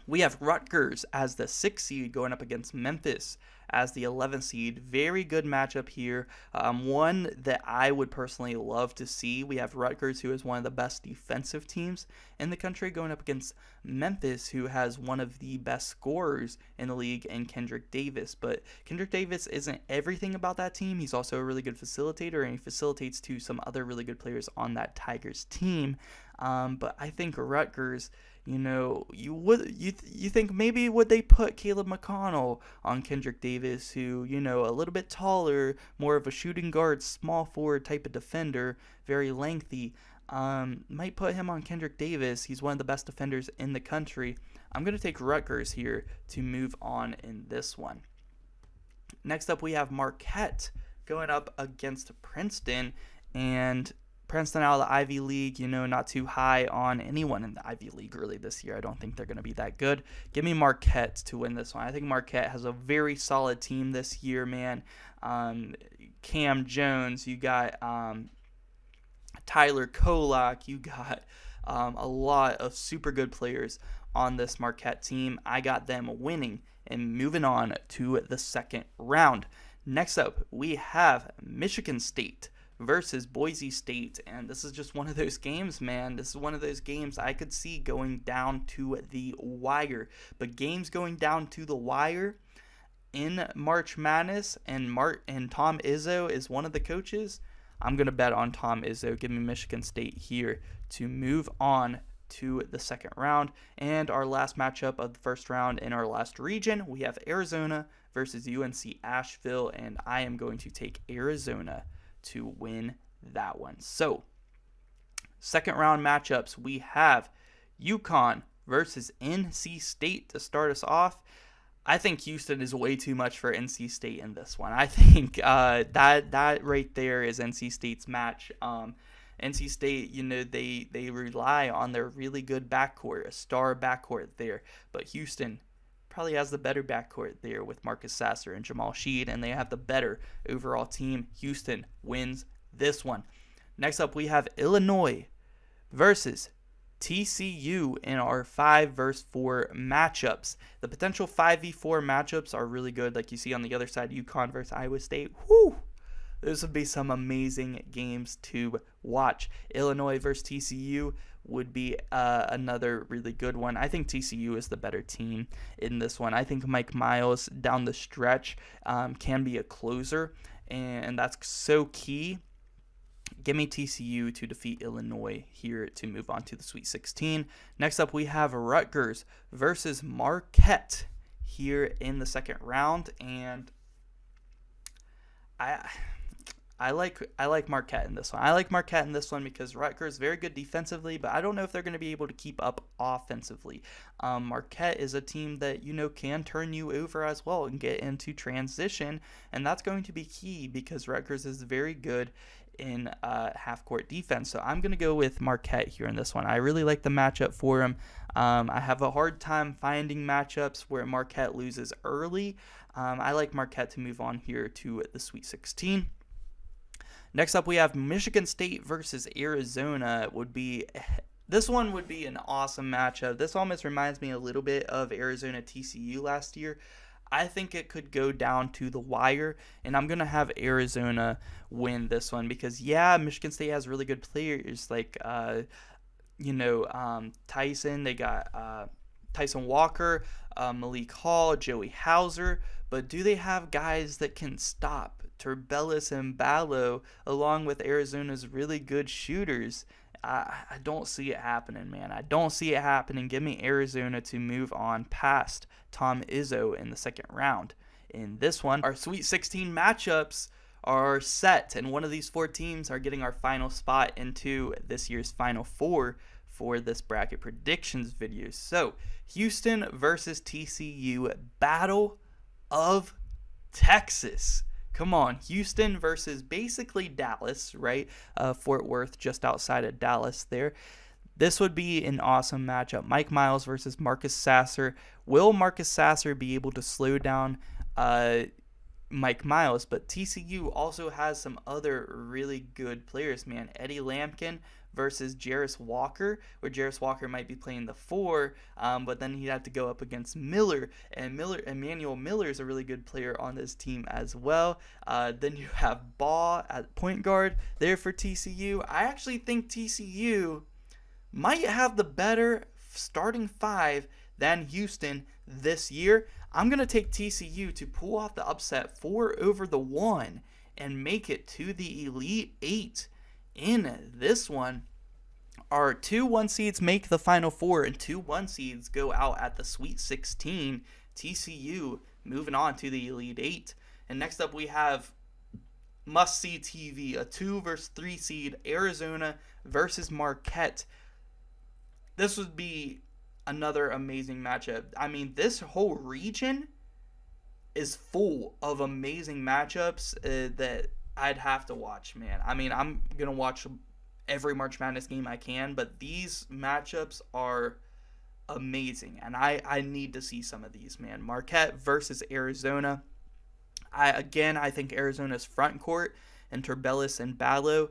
We have Rutgers as the 6th seed going up against Memphis as the 11th seed. Very good matchup here. One that I would personally love to see. We have Rutgers, who is one of the best defensive teams in the country, going up against Memphis, who has one of the best scorers in the league, and Kendrick Davis. But Kendrick Davis isn't everything about that team. He's also a really good facilitator, and he facilitates to some other really good players on that Tigers team. But I think Rutgers, you think maybe would they put Caleb McConnell on Kendrick Davis, who, a little bit taller, more of a shooting guard, small forward type of defender, very lengthy. Might put him on Kendrick Davis. He's one of the best defenders in the country. I'm going to take Rutgers here to move on in this one. Next up, we have Marquette going up against Princeton, and Princeton out of the Ivy League, not too high on anyone in the Ivy League really this year. I don't think they're going to be that good. Give me Marquette to win this one. I think Marquette has a very solid team this year, man. Cam Jones, you got Tyler Kolak, you got a lot of super good players on this Marquette team. I got them winning and moving on to the second round. Next up, we have Michigan State versus Boise State, and this is just one of those games, man. This is one of those games I could see going down to the wire. But games going down to the wire in March Madness, and Tom Izzo is one of the coaches, I'm going to bet on Tom Izzo. Give me Michigan State here to move on to the second round. And our last matchup of the first round in our last region, we have Arizona versus UNC Asheville, and I am going to take Arizona to win that one. So, second round matchups, we have UConn versus NC State to start us off. I think Houston is way too much for NC State in this one. I think that right there is NC State's match. NC State, they rely on their really good backcourt, a star backcourt there. But Houston probably has the better backcourt there with Marcus Sasser and Jamal Sheed, and they have the better overall team. Houston wins this one. Next up, we have Illinois versus TCU in our 5 versus 4 matchups. The potential 5v4 matchups are really good, like you see on the other side, UConn versus Iowa State. Whew! Those would be some amazing games to watch. Illinois versus TCU would be another really good one. I think TCU is the better team in this one. I think Mike Miles down the stretch can be a closer, and that's so key. Give me TCU to defeat Illinois here to move on to the Sweet 16. Next up, we have Rutgers versus Marquette here in the second round, and I like Marquette in this one. I like Marquette in this one because Rutgers is very good defensively, but I don't know if they're going to be able to keep up offensively. Marquette is a team that can turn you over as well and get into transition, and that's going to be key because Rutgers is very good in half-court defense. So I'm going to go with Marquette here in this one. I really like the matchup for them. I have a hard time finding matchups where Marquette loses early. I like Marquette to move on here to the Sweet 16. Next up, we have Michigan State versus Arizona. This one would be an awesome matchup. This almost reminds me a little bit of Arizona TCU last year. I think it could go down to the wire, and I'm going to have Arizona win this one because, Michigan State has really good players like, Tyson. They got Tyson Walker, Malik Hall, Joey Hauser, but do they have guys that can stop Turbellis and Ballo along with Arizona's really good shooters? I don't see it happening, man. I don't see it happening. Give me Arizona to move on past Tom Izzo in the second round. In this one, our Sweet 16 matchups are set, and one of these 4 teams are getting our final spot into this year's Final Four for this bracket predictions video. So, Houston versus TCU, Battle of Texas. Come on, Houston versus basically Dallas, right? Fort Worth just outside of Dallas there. This would be an awesome matchup. Mike Miles versus Marcus Sasser. Will Marcus Sasser be able to slow down Mike Miles? But TCU also has some other really good players, man. Eddie Lampkin versus Jarris Walker, where Jarris Walker might be playing the 4, but then he'd have to go up against Miller, and Emmanuel Miller is a really good player on this team as well. Then you have Baugh at point guard there for TCU. I actually think TCU might have the better starting 5 than Houston this year. I'm going to take TCU to pull off the upset 4 over the 1 and make it to the Elite 8. In this one, our 2 1 seeds make the Final Four, and 2 1 seeds go out at the Sweet 16. TCU moving on to the Elite 8. And next up, we have must-see TV, a 2 versus 3 seed, Arizona versus Marquette. This would be another amazing matchup. I mean, this whole region is full of amazing matchups that I'd have to watch, man. I mean, I'm going to watch every March Madness game I can, but these matchups are amazing, and I need to see some of these, man. Marquette versus Arizona. I think Arizona's front court and Turbellis and Ballo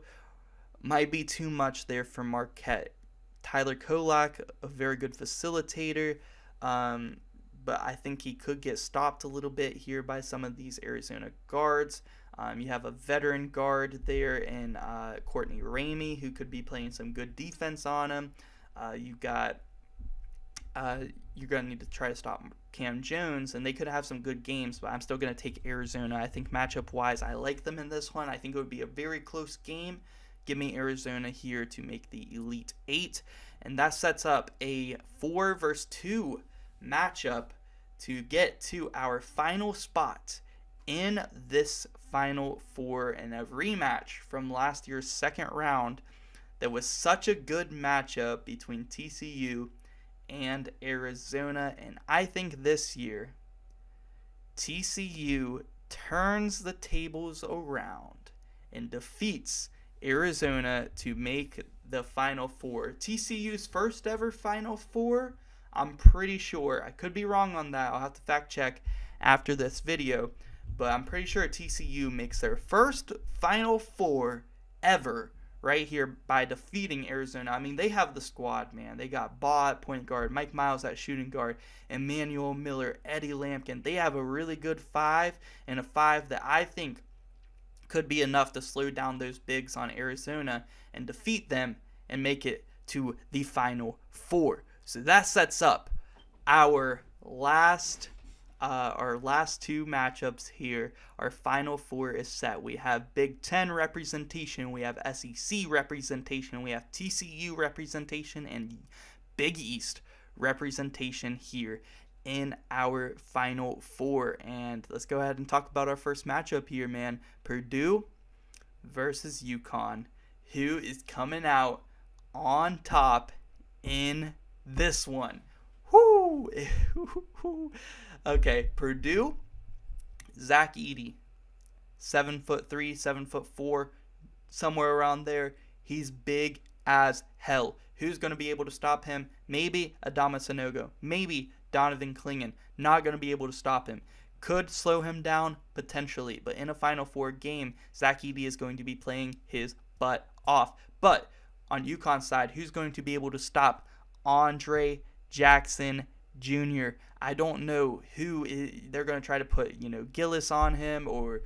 might be too much there for Marquette. Tyler Kolak, a very good facilitator, but I think he could get stopped a little bit here by some of these Arizona guards. You have a veteran guard there in Courtney Ramey, who could be playing some good defense on him. You're going to need to try to stop Cam Jones, and they could have some good games, but I'm still going to take Arizona. I think matchup-wise, I like them in this one. I think it would be a very close game. Give me Arizona here to make the Elite 8. and that sets up a 4 versus 2 matchup to get to our final spot in this Final Four, and a rematch from last year's second round that was such a good matchup between TCU and Arizona. And I think this year TCU turns the tables around and defeats Arizona to make the Final Four. TCU's first ever Final Four, I'm pretty sure. I could be wrong on that. I'll have to fact check after this video. But I'm pretty sure TCU makes their first Final Four ever right here by defeating Arizona. I mean, they have the squad, man. They got Baugh at point guard, Mike Miles at shooting guard, Emmanuel Miller, Eddie Lampkin. They have a really good 5, and a 5 that I think could be enough to slow down those bigs on Arizona and defeat them and make it to the Final Four. So that sets up our last two matchups here. Our Final Four is set. We have Big Ten representation, we have SEC representation, we have TCU representation, and Big East representation here in our Final Four. And let's go ahead and talk about our first matchup here, man. Purdue versus UConn. Who is coming out on top in this one? Whoo! Okay, Purdue, Zach Edey, 7'3", 7'4", somewhere around there. He's big as hell. Who's going to be able to stop him? Maybe Adama Sanogo. Maybe Donovan Clingan. Not going to be able to stop him. Could slow him down, potentially. But in a Final Four game, Zach Edey is going to be playing his butt off. But on UConn's side, who's going to be able to stop Andre Jackson Jr.? I don't know who they're going to try to put, Gillis on him or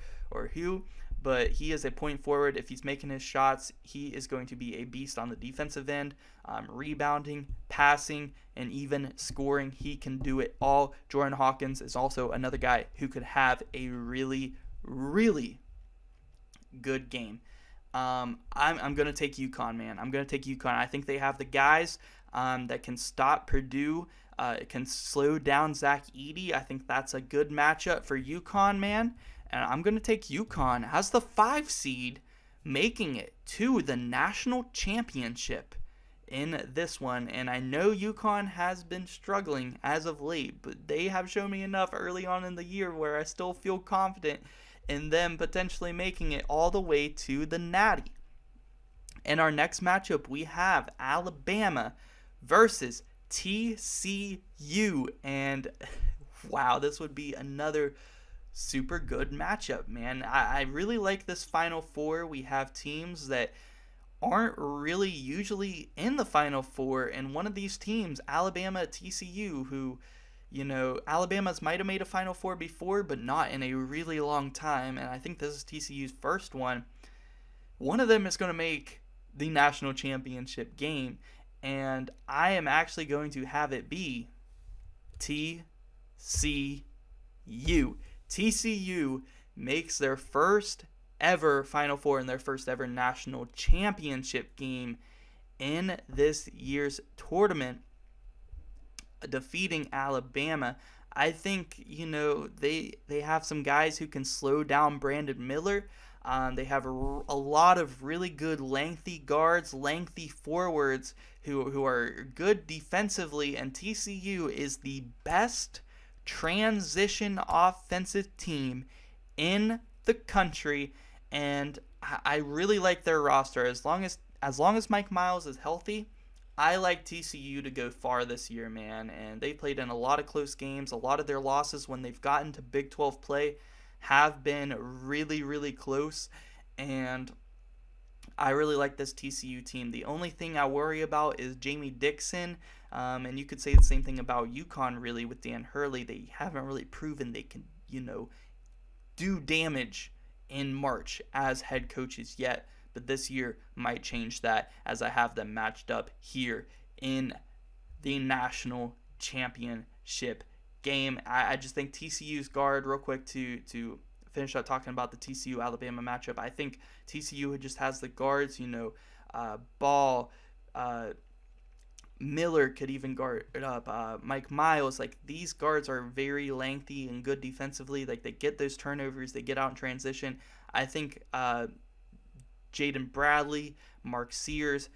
who, but he is a point forward. If he's making his shots, he is going to be a beast on the defensive end, rebounding, passing, and even scoring. He can do it all. Jordan Hawkins is also another guy who could have a really, really good game. I'm going to take UConn, man. I'm going to take UConn. I think they have the guys that can stop Purdue. It can slow down Zach Edey. I think that's a good matchup for UConn, man. And I'm going to take UConn as the 5 seed, making it to the national championship in this one. And I know UConn has been struggling as of late, but they have shown me enough early on in the year where I still feel confident in them potentially making it all the way to the Natty. In our next matchup, we have Alabama versus TCU, and wow, this would be another super good matchup, man. I really like this Final Four. We have teams that aren't really usually in the Final Four, and one of these teams, Alabama, TCU, who, Alabama's might have made a Final Four before, but not in a really long time, and I think this is TCU's first one. One of them is going to make the national championship game, and I am actually going to have it be TCU. TCU makes their first ever Final Four and their first ever national championship game in this year's tournament, defeating Alabama. I think, they have some guys who can slow down Brandon Miller. They have a lot of really good lengthy guards, lengthy forwards who are good defensively, and TCU is the best transition offensive team in the country, and I really like their roster. As long as Mike Miles is healthy, I like TCU to go far this year, man. And they played in a lot of close games. A lot of their losses when they've gotten to Big 12 play have been really, really close, and I really like this TCU team. The only thing I worry about is Jamie Dixon, and you could say the same thing about UConn, really, with Dan Hurley. They haven't really proven they can, do damage in March as head coaches yet, but this year might change that as I have them matched up here in the national championship game. I just think TCU's guard, real quick to finish up talking about the TCU Alabama matchup, I think TCU just has the guards, Ball, Miller could even guard up. Mike Miles, like these guards are very lengthy and good defensively. Like they get those turnovers, they get out in transition. I think Jaden Bradley, Mark Sears,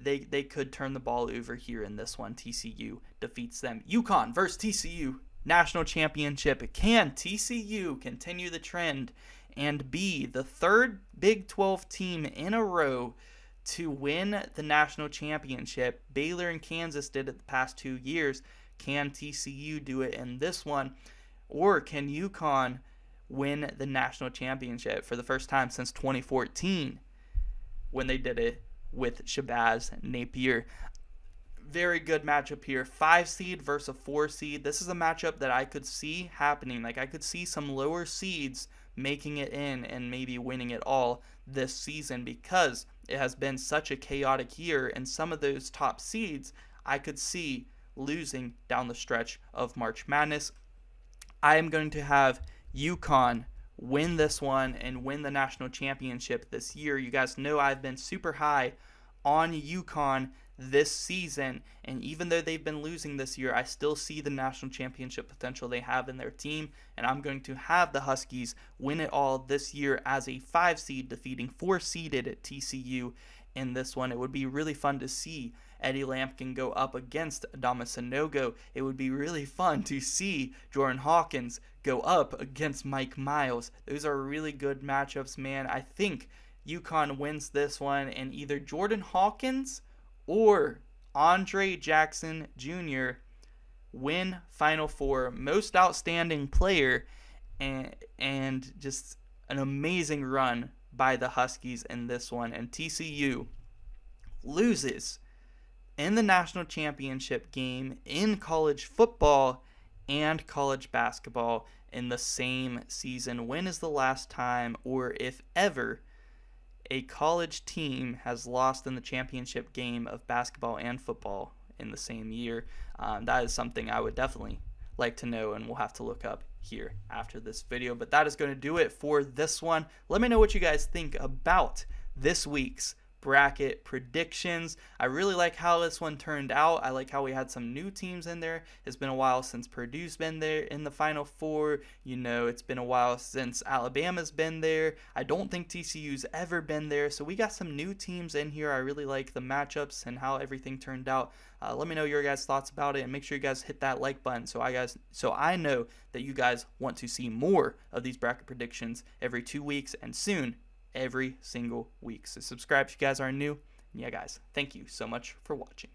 they could turn the ball over here in this one. TCU defeats them. UConn versus TCU, national championship. Can TCU continue the trend and be the third Big 12 team in a row to win the national championship? Baylor and Kansas did it the past 2 years. Can TCU do it in this one? Or can UConn win the national championship for the first time since 2014 when they did it with Shabazz Napier? Very good matchup here. 5 seed versus a 4 seed. This is a matchup that I could see happening. Like I could see some lower seeds making it in and maybe winning it all this season because it has been such a chaotic year, and some of those top seeds I could see losing down the stretch of March Madness. I am going to have UConn win this one and win the national championship this year. You guys know I've been super high on UConn this season, and even though they've been losing this year, I still see the national championship potential they have in their team, and I'm going to have the Huskies win it all this year as a 5 seed, defeating 4 seeded at TCU in this one. It would be really fun to see Eddie Lampkin go up against Adama Sanogo. It would be really fun to see Jordan Hawkins go up against Mike Miles. Those are really good matchups, man. I think UConn wins this one, and either Jordan Hawkins or Andre Jackson Jr. win Final Four, most outstanding player, and just an amazing run by the Huskies in this one. And TCU loses in the national championship game in college football and college basketball in the same season. When is the last time, or if ever, a college team has lost in the championship game of basketball and football in the same year? That is something I would definitely like to know, and we'll have to look up here after this video. But that is going to do it for this one. Let me know what you guys think about this week's bracket predictions. I really like how this one turned out. I like how we had some new teams in there. It's been a while since Purdue's been there in the Final Four. You know, it's been a while since Alabama's been there. I don't think TCU's ever been there. So we got some new teams in here. I really like the matchups and how everything turned out. Let me know your guys' thoughts about it, and make sure you guys hit that like button so I know that you guys want to see more of these bracket predictions every 2 weeks, and soon every single week. So subscribe if you guys are new. And yeah, guys, thank you so much for watching.